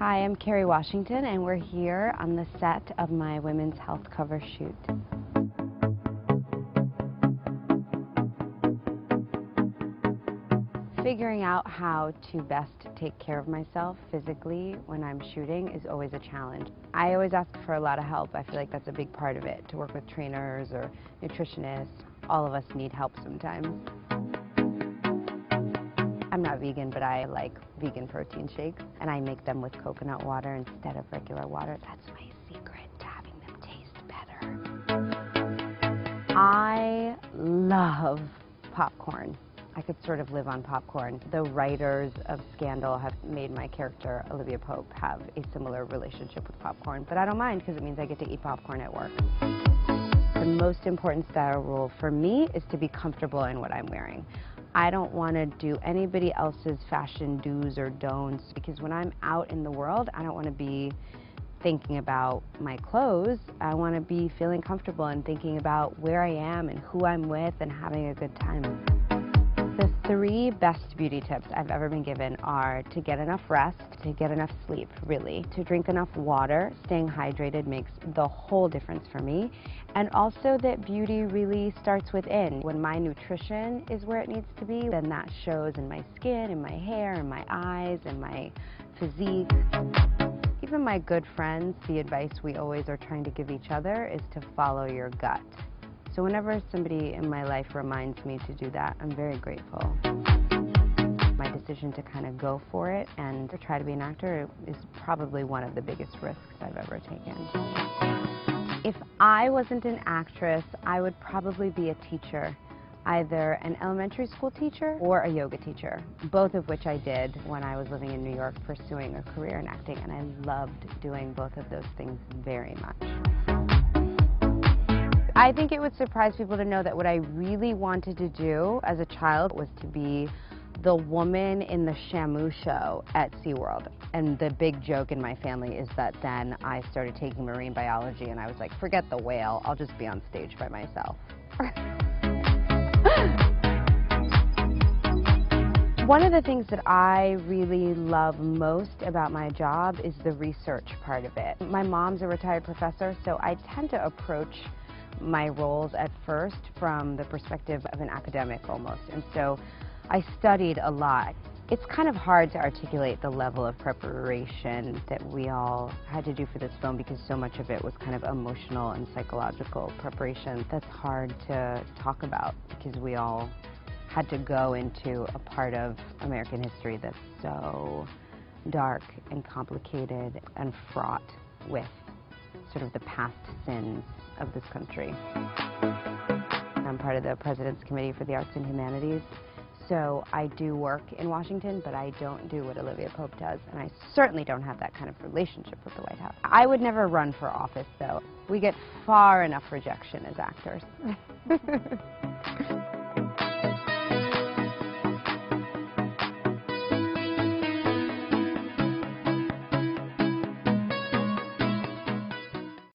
Hi, I'm Kerry Washington, and we're here on the set of my women's health cover shoot. Figuring out how to best take care of myself physically when I'm shooting is always a challenge. I always ask for a lot of help. I feel like that's a big part of it, to work with trainers or nutritionists. All of us need help sometimes. I'm not vegan, but I like vegan protein shakes, and I make them with coconut water instead of regular water. That's my secret to having them taste better. I love popcorn. I could sort of live on popcorn. The writers of Scandal have made my character, Olivia Pope, have a similar relationship with popcorn, but I don't mind because it means I get to eat popcorn at work. The most important style rule for me is to be comfortable in what I'm wearing. I don't want to do anybody else's fashion do's or don'ts, because when I'm out in the world, I don't want to be thinking about my clothes. I want to be feeling comfortable and thinking about where I am and who I'm with and having a good time. The 3 best beauty tips I've ever been given are to get enough rest, to get enough sleep, really, to drink enough water. Staying hydrated makes the whole difference for me. And also that beauty really starts within. When my nutrition is where it needs to be, then that shows in my skin, in my hair, in my eyes, in my physique. Even my good friends, the advice we always are trying to give each other is to follow your gut. So whenever somebody in my life reminds me to do that, I'm very grateful. My decision to kind of go for it and try to be an actor is probably one of the biggest risks I've ever taken. If I wasn't an actress, I would probably be a teacher, either an elementary school teacher or a yoga teacher, both of which I did when I was living in New York pursuing a career in acting, and I loved doing both of those things very much. I think it would surprise people to know that what I really wanted to do as a child was to be the woman in the Shamu show at SeaWorld. And the big joke in my family is that then I started taking marine biology and I was like, forget the whale, I'll just be on stage by myself. One of the things that I really love most about my job is the research part of it. My mom's a retired professor, so I tend to approach my roles at first from the perspective of an academic almost, and so I studied a lot. It's kind of hard to articulate the level of preparation that we all had to do for this film, because so much of it was kind of emotional and psychological preparation. That's hard to talk about because we all had to go into a part of American history that's so dark and complicated and fraught with sort of the past sins of this country. I'm part of the President's Committee for the Arts and Humanities, so I do work in Washington, but I don't do what Olivia Pope does, and I certainly don't have that kind of relationship with the White House. I would never run for office, though. We get far enough rejection as actors.